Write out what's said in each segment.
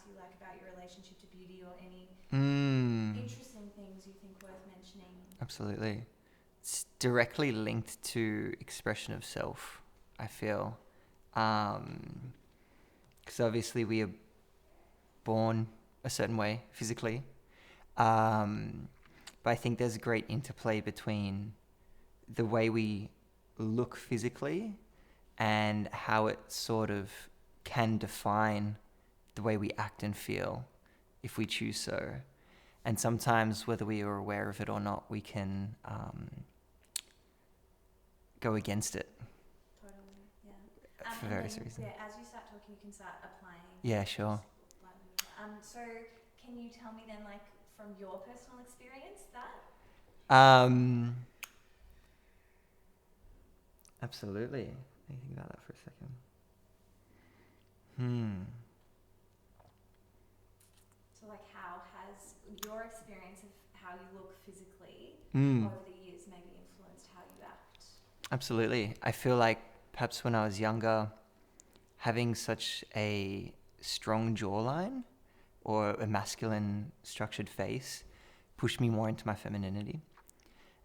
you like about your relationship to beauty, or any interesting things you think worth mentioning? Absolutely. It's directly linked to expression of self, I feel. Because obviously we are born a certain way physically. But I think there's a great interplay between the way we look physically and how it sort of can define the way we act and feel if we choose so. And sometimes, whether we are aware of it or not, we can go against it. Totally, yeah. For And various then, reasons. yeah, as you start talking, you can start applying. Yeah, sure. So can you tell me then, like, from your personal experience, that? Absolutely. Let me think about that for a second. So, like, how has your experience of how you look physically Mm. over the years maybe influenced how you act? Absolutely. I feel like perhaps when I was younger, having such a strong jawline or a masculine structured face pushed me more into my femininity.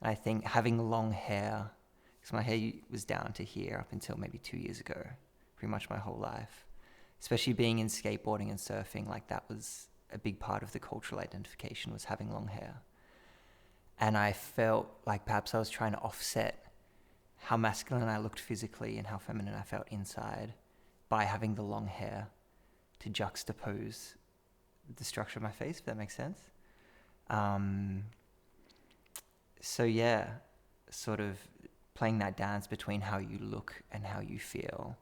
And I think having long hair, because my hair was down to here up until maybe 2 years ago, pretty much my whole life, especially being in skateboarding and surfing, like that was a big part of the cultural identification, was having long hair. And I felt like perhaps I was trying to offset how masculine I looked physically and how feminine I felt inside by having the long hair to juxtapose the structure of my face, if that makes sense. So yeah, sort of playing that dance between how you look and how you feel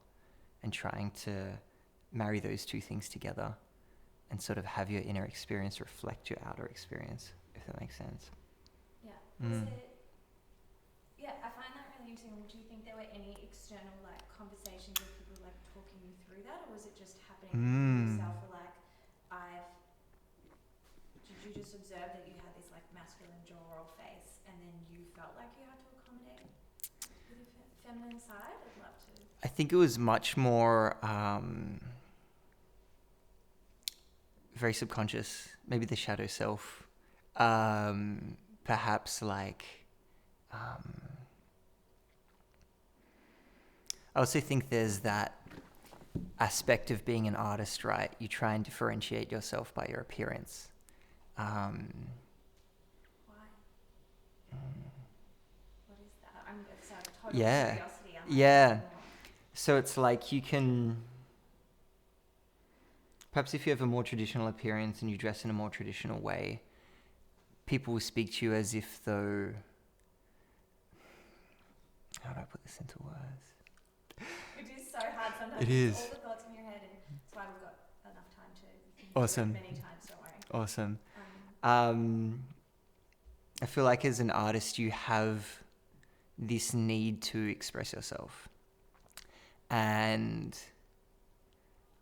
and trying to marry those two things together and sort of have your inner experience reflect your outer experience, if that makes sense. Yeah. Was it? Yeah, I find that really interesting. Do you think there were any external, like, conversations with people, like, talking you through that, or was it just happening within yourself? Or like, did you just observe that you had this, like, masculine jaw or face, and then you felt like you had to accommodate with your feminine side? I'd love to. I think it was much more very subconscious, maybe the shadow self. Perhaps like, I also think there's that aspect of being an artist, right? You try and differentiate yourself by your appearance. Why? What is that? I'm sorry, total curiosity. Yeah. So it's like you can, perhaps if you have a more traditional appearance and you dress in a more traditional way, people will speak to you as if though, how do I put this into words? It is so hard sometimes. It is. All the thoughts in your head, and that's why we've got enough time to think Awesome. through it many times, don't worry. Awesome. I feel like as an artist, you have this need to express yourself. And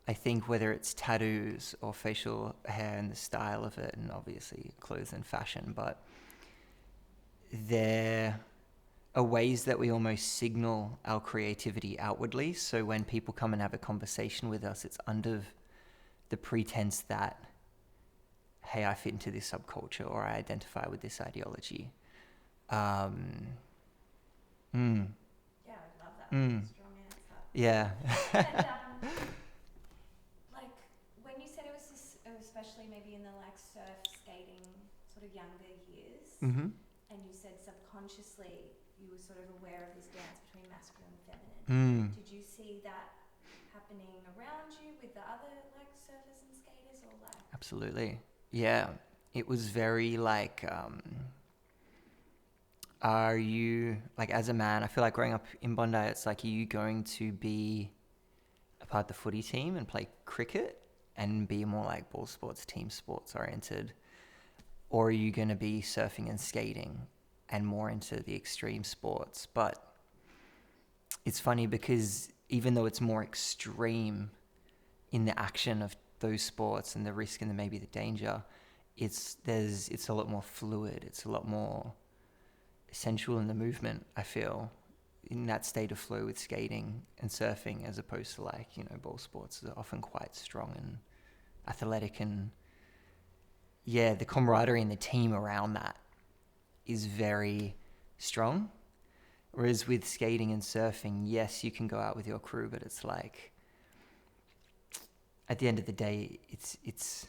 I think whether it's tattoos or facial hair and the style of it, and obviously clothes and fashion, but there are ways that we almost signal our creativity outwardly. So when people come and have a conversation with us, it's under the pretense that, hey, I fit into this subculture or I identify with this ideology. Yeah, I love that. Strong answer. Yeah. And like, when you said it was this, especially maybe in the, like, surf skating sort of younger years, and you said subconsciously you were sort of aware of this dance between masculine and feminine. Did you see that happening around you with the other, like, surfers and skaters, or like? Absolutely. Yeah. It was very like, are you, like, as a man, I feel like growing up in Bondi, it's like, are you going to be a part of the footy team and play cricket and be more like ball sports, team sports oriented? Or are you going to be surfing and skating and more into the extreme sports? But it's funny because even though it's more extreme in the action of those sports and the risk and maybe the danger, it's a lot more fluid. It's a lot more sensual in the movement, I feel, in that state of flow with skating and surfing, as opposed to, like, ball sports are often quite strong and athletic, and the camaraderie in the team around that is very strong. Whereas with skating and surfing, yes, you can go out with your crew, but it's like, at the end of the day, it's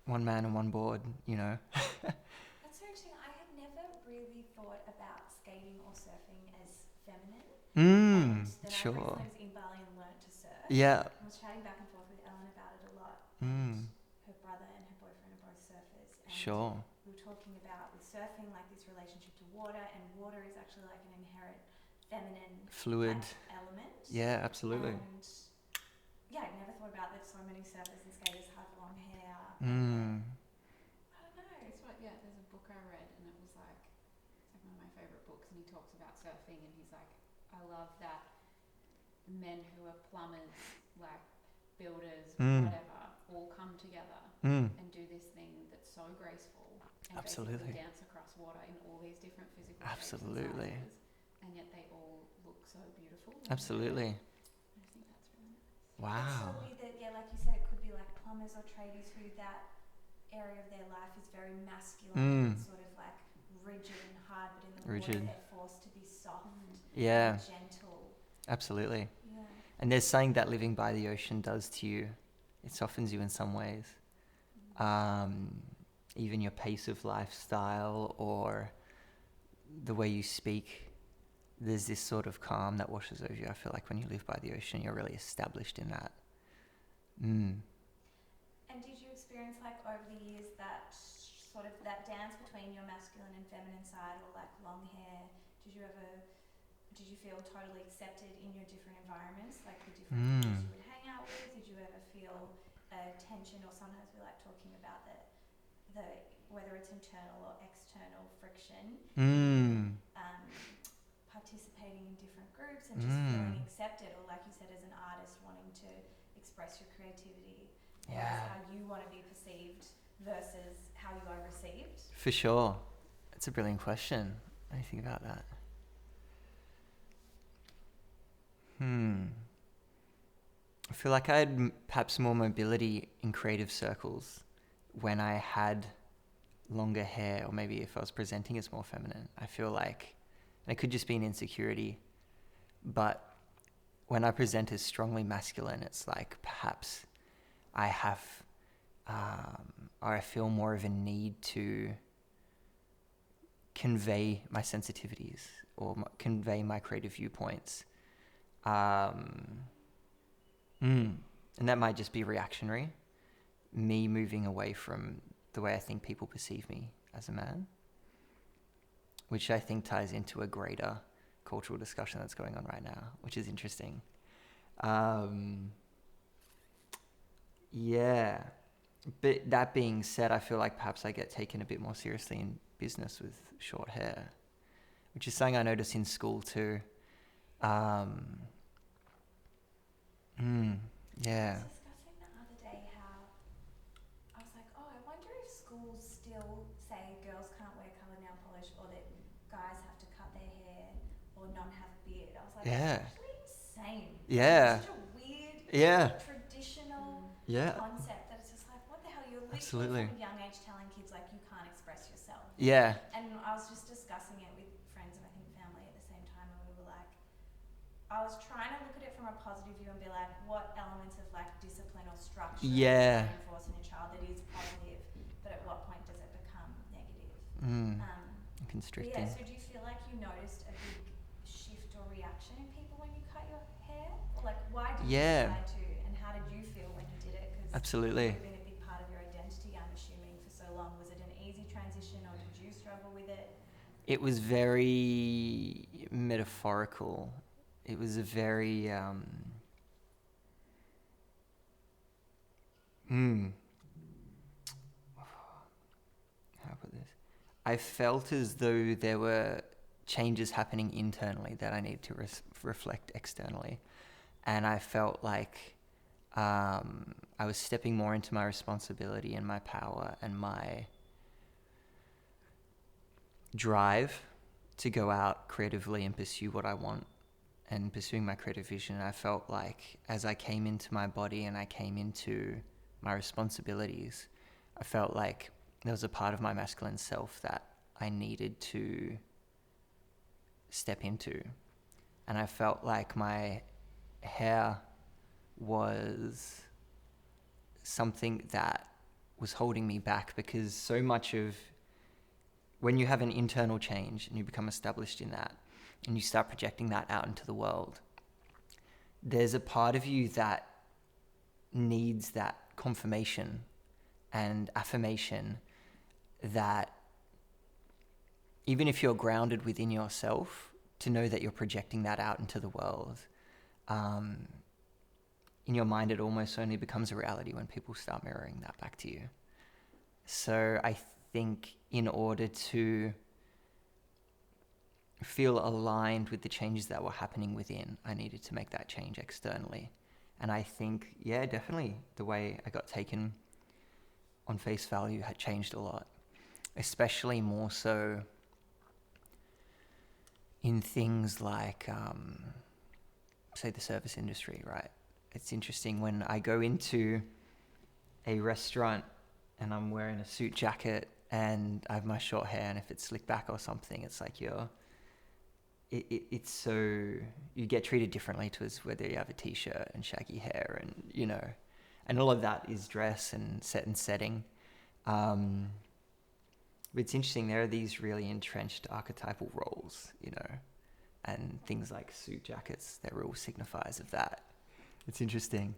one man and one board, you know. That's so interesting. I had never really thought about skating or surfing as feminine. And then Sure. I recently was in Bali and learnt to surf. Yeah. I was chatting back and forth with Ellen about it a lot. Her brother and her boyfriend are both surfers. And Sure. we were talking about with surfing, like this relationship to water, and water is actually like an inherent feminine Fluid element. Yeah, absolutely. And I never thought about that so many surfers and skaters have long hair. I don't know. It's what, there's a book I read and it was like, it's like one of my favourite books, and he talks about surfing and he's like, I love that men who are plumbers, like builders, whatever, all come together and do this thing that's so graceful and basically dance across water in all these different physical shapes and sizes, and yet they all look so beautiful. Absolutely. I think that's really nice. Wow. It's so weird that, like you said, it could be like plumbers or tradies who that area of their life is very masculine, sort of like rigid and hard, but in the water they're forced to be soft and gentle. Absolutely. Yeah. And there's something that living by the ocean does to you. It softens you in some ways. Even your pace of lifestyle or the way you speak, there's this sort of calm that washes over you. I feel like when you live by the ocean, you're really established in that. And did you experience, like, over the years that sort of that dance between your masculine and feminine side, or like long hair? Did you feel totally accepted in your different environments, like the different people you would hang out with? Did you ever feel a tension, or sometimes we like talking about the whether it's internal or external friction, participating in different groups and just feeling accepted, or like you said, as an artist wanting to express your creativity, how you want to be perceived versus how you are received? For sure. That's a brilliant question. What do you think about that? I feel like I had perhaps more mobility in creative circles when I had longer hair, or maybe if I was presenting as more feminine. I feel like, and it could just be an insecurity, but when I present as strongly masculine, it's like perhaps I have, or I feel more of a need to convey my sensitivities or convey my creative viewpoints. And that might just be reactionary, me moving away from the way I think people perceive me as a man, which I think ties into a greater cultural discussion that's going on right now, which is interesting. But that being said, I feel like perhaps I get taken a bit more seriously in business with short hair, which is something I notice in school too. I was discussing the other day how I was like, I wonder if schools still say girls can't wear coloured nail polish, or that guys have to cut their hair or not have a beard. I was like, that's actually insane. It's such a weird, traditional concept that it's just like, what the hell? You're literally from a young age telling kids like you can't express yourself. Yeah. And I was just discussing it with friends and I think family at the same time, and we were like, I was trying to look at it from a positive view and be like, what elements of like discipline or structure reinforce in a child that is positive, but at what point does it become negative? Constricting. So do you feel like you noticed a big shift or reaction in people when you cut your hair? Or like, why did you decide to, and how did you feel when you did it? Because absolutely. It's been a big part of your identity, I'm assuming, for so long. Was it an easy transition, or did you struggle with it? It was very metaphorical. It was a very how put this? I felt as though there were changes happening internally that I needed to reflect externally, and I felt like I was stepping more into my responsibility and my power and my drive to go out creatively and pursue what I want and pursuing my creative vision. I felt like as I came into my body and I came into my responsibilities, I felt like there was a part of my masculine self that I needed to step into. And I felt like my hair was something that was holding me back, because so much of when you have an internal change and you become established in that and you start projecting that out into the world, there's a part of you that needs that confirmation and affirmation that even if you're grounded within yourself, to know that you're projecting that out into the world, in your mind, it almost only becomes a reality when people start mirroring that back to you. So I think in order to feel aligned with the changes that were happening within, I needed to make that change externally. And I think, yeah, definitely the way I got taken on face value had changed a lot, especially more so in things like, say, the service industry, right? It's interesting when I go into a restaurant and I'm wearing a suit jacket and I have my short hair, and if it's slicked back or something, it's like it's so, you get treated differently to as whether you have a t-shirt and shaggy hair, and, you know, and all of that is dress and set and setting. But it's interesting, there are these really entrenched archetypal roles, you know, and things like suit jackets, they're real signifiers of that. It's interesting.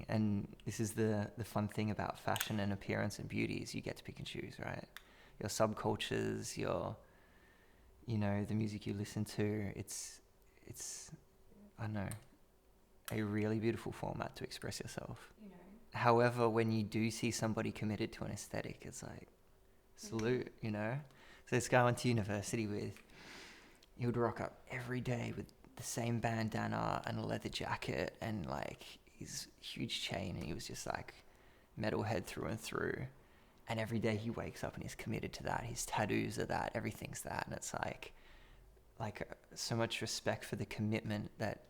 And this is the fun thing about fashion and appearance and beauty, is you get to pick and choose, right? Your subcultures, the music you listen to, it's I don't know, a really beautiful format to express yourself. You know. However, when you do see somebody committed to an aesthetic, it's like, salute, you know? So this guy I went to university with, he would rock up every day with the same bandana and a leather jacket and like his huge chain, and he was just like metalhead through and through. And every day he wakes up and he's committed to that. His tattoos are that, everything's that. And it's like so much respect for the commitment that,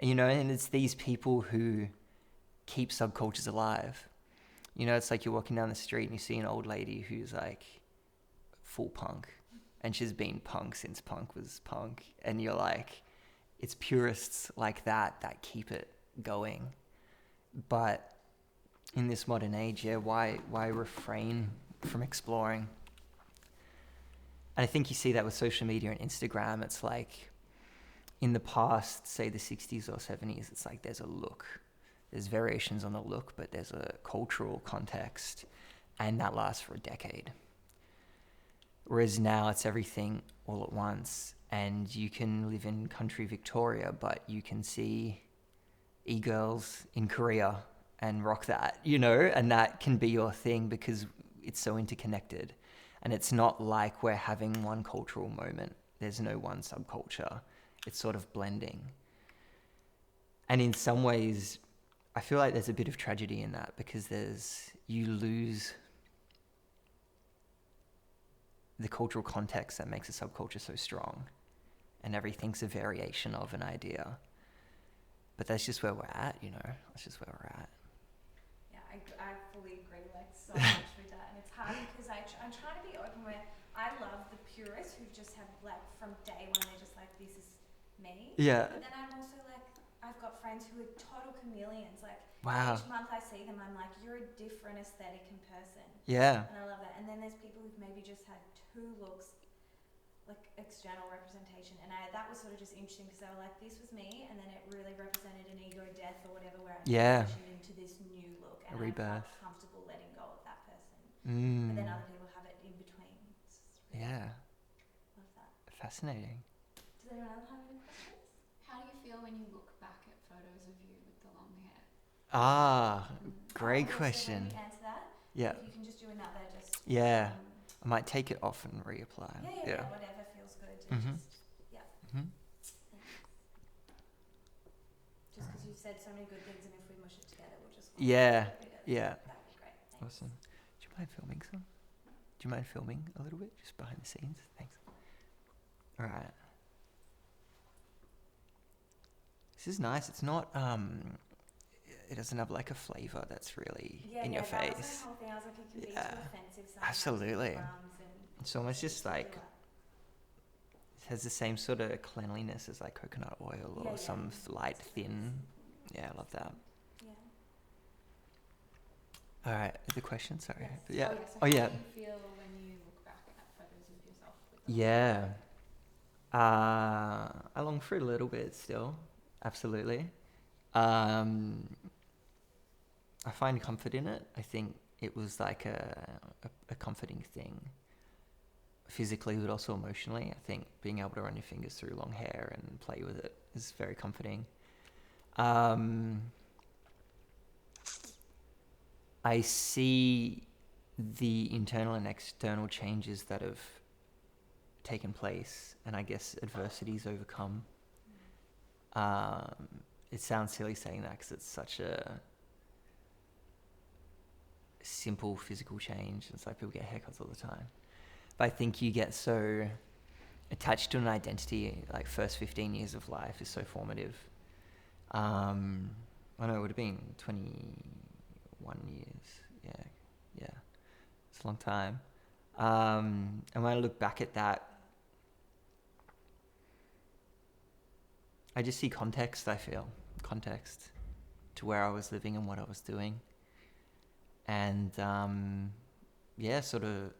you know, and it's these people who keep subcultures alive. You know, it's like you're walking down the street and you see an old lady who's like full punk, and she's been punk since punk was punk. And you're like, it's purists like that keep it going. But in this modern age, why refrain from exploring? And I think you see that with social media and Instagram. It's like in the past, say the 60s or 70s, it's like there's a look. There's variations on the look, but there's a cultural context, and that lasts for a decade. Whereas now it's everything all at once, and you can live in country Victoria, but you can see e-girls in Korea and rock that, you know, and that can be your thing because it's so interconnected. And it's not like we're having one cultural moment. There's no one subculture. It's sort of blending. And in some ways, I feel like there's a bit of tragedy in that, because you lose the cultural context that makes a subculture so strong, and everything's a variation of an idea. But that's just where we're at, you know. That's just where we're at. Yeah, I fully agree, like, so much with that. And it's hard because I'm trying to be open where I love the purists who just have, like, from day one, they're just like, this is me. Yeah. But then I'm also like, I've got friends who are total chameleons. Like, Wow. each month I see them, I'm like, you're a different aesthetic in person. Yeah. And I love that. And then there's people who've maybe just had two looks, like external representation, and that was sort of just interesting because they were like, this was me, and then it really represented an ego death or whatever, where I transitioned into this new look, and I felt comfortable letting go of that person. But then other people have it in between. Really love that. Fascinating. Does anyone else have any questions? How do you feel when you look back at photos of you with the long hair? Great question. When you answer that, yeah, if you can just do another, just I might take it off and reapply. Yeah, whatever feels good. To just because you've said so many good things, and if we mush it together, we'll just yeah. That'd be great. Thanks. Awesome. Do you mind filming some? Do you mind filming a little bit, just behind the scenes? Thanks. All right. This is nice. It's not it doesn't have like a flavor that's really Yeah, in yeah, your that was face. my whole thing. I was like, it can be Yeah, too offensive sometimes. absolutely. With crumbs and It's almost just like particular. it has the same sort of cleanliness as like coconut oil or Yeah, some yeah. light That's what it thin. is. Yeah, I love that. Yeah. All right, the question. Sorry. Yes. But yeah. So Oh how yeah. do you feel when you look back at photos of yourself with the Yeah. I long for it a little bit still. Absolutely. I find comfort in it. I think it was like a comforting thing, physically but also emotionally. I think being able to run your fingers through long hair and play with it is very comforting. I see the internal and external changes that have taken place, and I guess adversities overcome. It sounds silly saying that because it's such a simple physical change. It's like people get haircuts all the time. But I think you get so attached to an identity, like first 15 years of life is so formative. I know it would have been 21 years. Yeah. It's a long time. And when I look back at that, I just see context, I feel. Context to where I was living and what I was doing. And sort of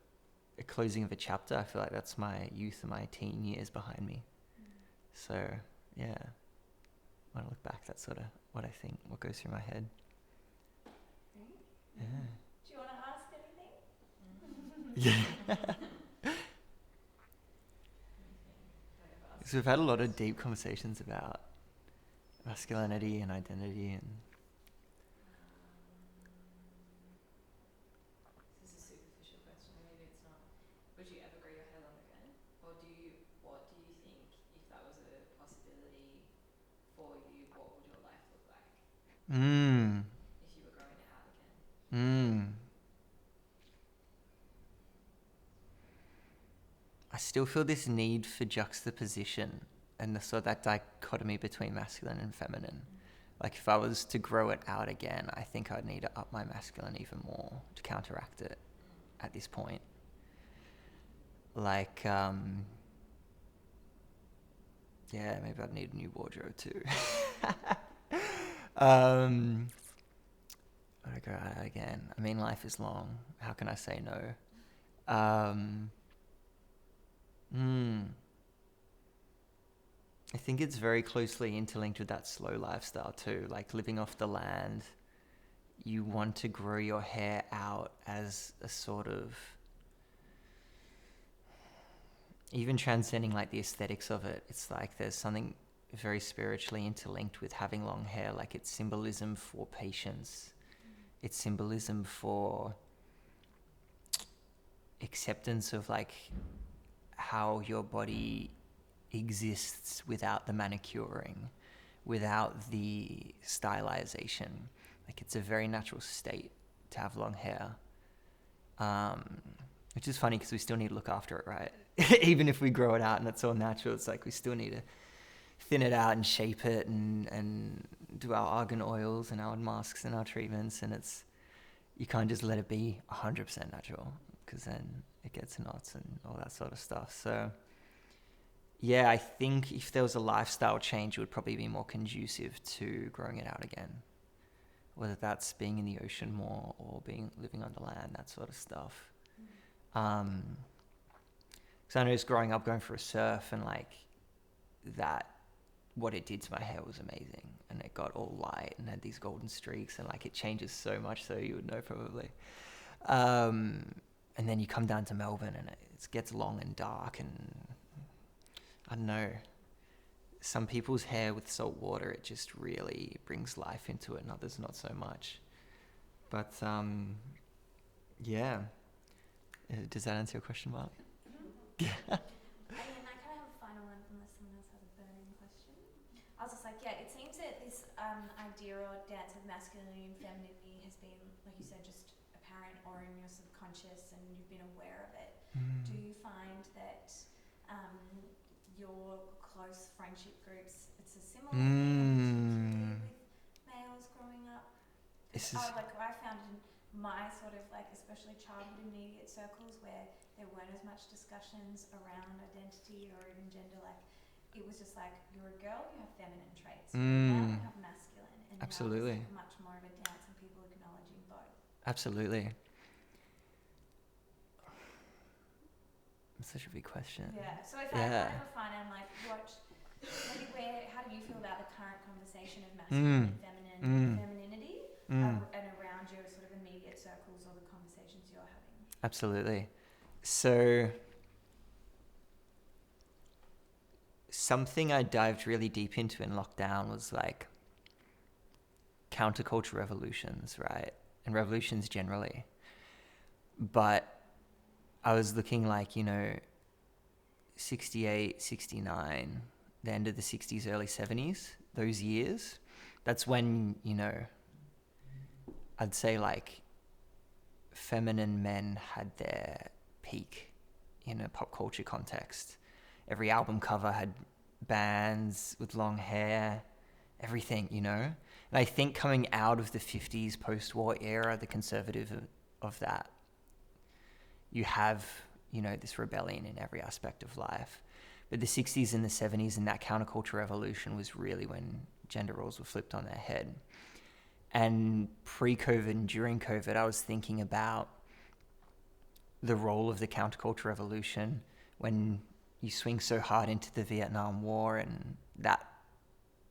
a closing of a chapter. I feel like that's my youth and my teen years behind me. So, yeah, when I look back, that's sort of what I think, what goes through my head. Yeah. Do you want to ask anything? Yeah. So we've had a lot of deep conversations about masculinity and identity and This is a superficial question, maybe it's not. Would you ever grow your hair long again? Or what do you think, if that was a possibility for you, what would your life look like if you were growing it out again? I still feel this need for juxtaposition and the sort of that dichotomy between masculine and feminine. Like if I was to grow it out again, I think I'd need to up my masculine even more to counteract it at this point. Like, maybe I'd need a new wardrobe too. I'd go out again. I mean, life is long. How can I say no? I think it's very closely interlinked with that slow lifestyle too, like living off the land. You want to grow your hair out as a sort of, even transcending like the aesthetics of it. It's like there's something very spiritually interlinked with having long hair. Like it's symbolism for patience. It's symbolism for acceptance of like how your body exists without the manicuring, without the stylization. Like it's a very natural state to have long hair, which is funny because we still need to look after it, right? Even if we grow it out and it's all natural, it's like we still need to thin it out and shape it and do our argan oils and our masks and our treatments, and you can't just let it be 100% natural because then it gets knots and all that sort of stuff. So yeah, I think if there was a lifestyle change, it would probably be more conducive to growing it out again. Whether that's being in the ocean more or living on the land, that sort of stuff. Because I noticed growing up, going for a surf and like that, what it did to my hair was amazing. And it got all light and had these golden streaks and like it changes so much, so you would know probably. And then you come down to Melbourne and it gets long and dark and I don't know, some people's hair with salt water, it just really brings life into it and others not so much. But yeah. Does that answer your question, Mark? And then I kind of have a final one unless someone else has a burning question. I was just like, it seems that this idea or dance of masculinity and femininity has been, like you said, just apparent or in your subconscious and you've been aware of it. Do you find that your close friendship groups, it's a similar thing with males growing up This is like I found in my sort of like, especially childhood immediate circles where there weren't as much discussions around identity or even gender. Like it was just like, you're a girl, you have feminine traits. You're a male, you have masculine. And absolutely. now it's like much more of a dance and people acknowledging both. Absolutely. That's such a big question. Yeah. So if I kind of refine, I'm like, how do you feel about the current conversation of masculine and feminine femininity and around your sort of immediate circles or the conversations you're having? Absolutely. So something I dived really deep into in lockdown was like counterculture revolutions, right? And revolutions generally. But I was looking like, 68, 69, the end of the 60s, early 70s, those years. That's when, I'd say like feminine men had their peak in a pop culture context. Every album cover had bands with long hair, everything, And I think coming out of the 50s post-war era, the conservative of that, you have, this rebellion in every aspect of life. But the 60s and the 70s and that counterculture revolution was really when gender roles were flipped on their head. And pre-COVID and during COVID, I was thinking about the role of the counterculture revolution when you swing so hard into the Vietnam War and that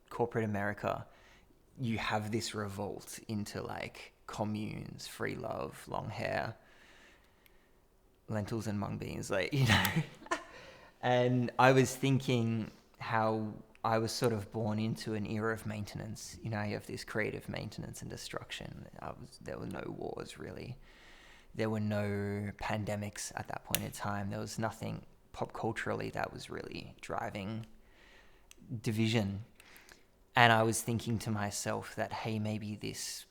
corporate America, you have this revolt into like communes, free love, long hair, lentils and mung beans, And I was thinking how I was sort of born into an era of maintenance. You have this creative maintenance and destruction. There were no wars, really. There were no pandemics at that point in time. There was nothing pop culturally that was really driving division. And I was thinking to myself that, hey, maybe this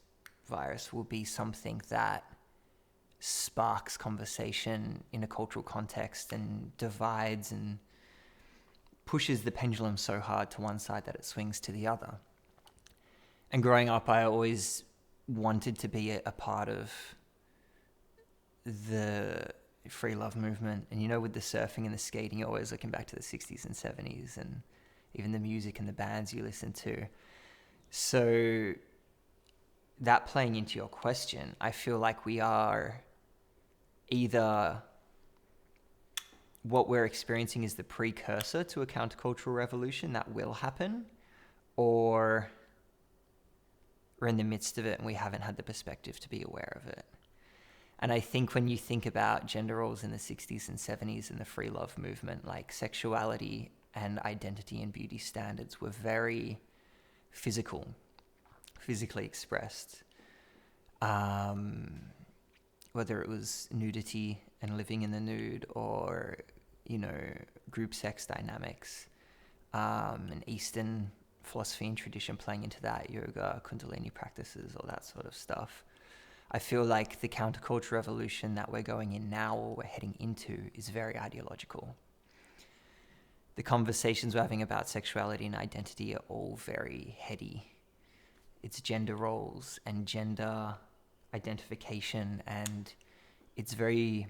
virus will be something that sparks conversation in a cultural context and divides and pushes the pendulum so hard to one side that it swings to the other. And growing up, I always wanted to be a part of the free love movement. And with the surfing and the skating, you're always looking back to the 60s and 70s and even the music and the bands you listen to. So that playing into your question, I feel like we are either what we're experiencing is the precursor to a countercultural revolution that will happen, or we're in the midst of it and we haven't had the perspective to be aware of it. And I think when you think about gender roles in the 60s and 70s and the free love movement, like sexuality and identity and beauty standards were very physically expressed. Whether it was nudity and living in the nude or, group sex dynamics, and Eastern philosophy and tradition playing into that, yoga, kundalini practices, all that sort of stuff. I feel like the counterculture revolution that we're going in now or we're heading into is very ideological. The conversations we're having about sexuality and identity are all very heady. It's gender roles and gender identification, and it's very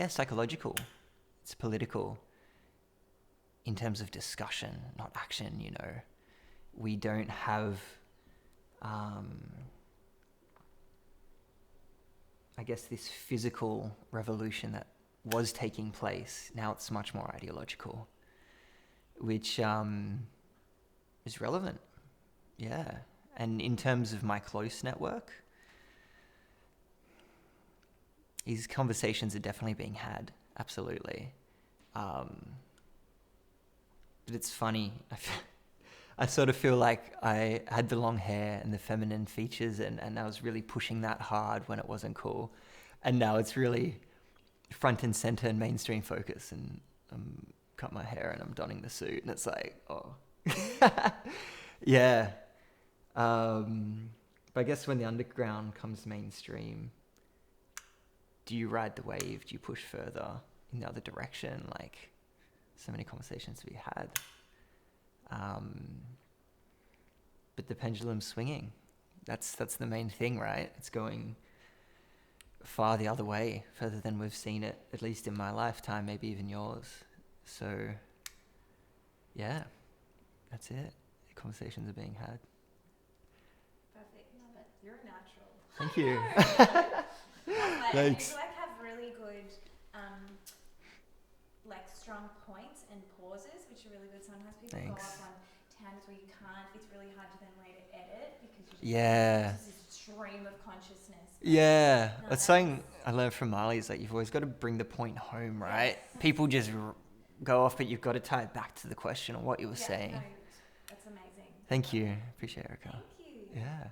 psychological, it's political in terms of discussion, not action. We don't have this physical revolution that was taking place. Now it's much more ideological, which is relevant. And in terms of my close network, these conversations are definitely being had, absolutely. But it's funny. I sort of feel like I had the long hair and the feminine features, and I was really pushing that hard when it wasn't cool. And now it's really front and center and mainstream focus, and I'm cut my hair and I'm donning the suit, and it's like, oh. Yeah. But I guess when the underground comes mainstream, do you ride the wave? Do you push further in the other direction? Like, so many conversations to be had. But the pendulum's swinging. that's the main thing, right? It's going far the other way, further than we've seen it, at least in my lifetime, maybe even yours. So, yeah, that's it. The conversations are being had. Perfect. Love it. You're a natural. Thank you. Love it. Thanks. You like have really good, like strong points and pauses, which are really good. Sometimes people go Thanks. off on tangents where you can't. It's really hard to then later edit because you just Yeah. it's just this stream of consciousness. Yeah. No, That's something I learned from Marley, is that you've always got to bring the point home, right? Yes. People just go off, but you've got to tie it back to the question or what you were saying. No, that's amazing. Thank you. Appreciate it, Erica. Thank you. Yeah.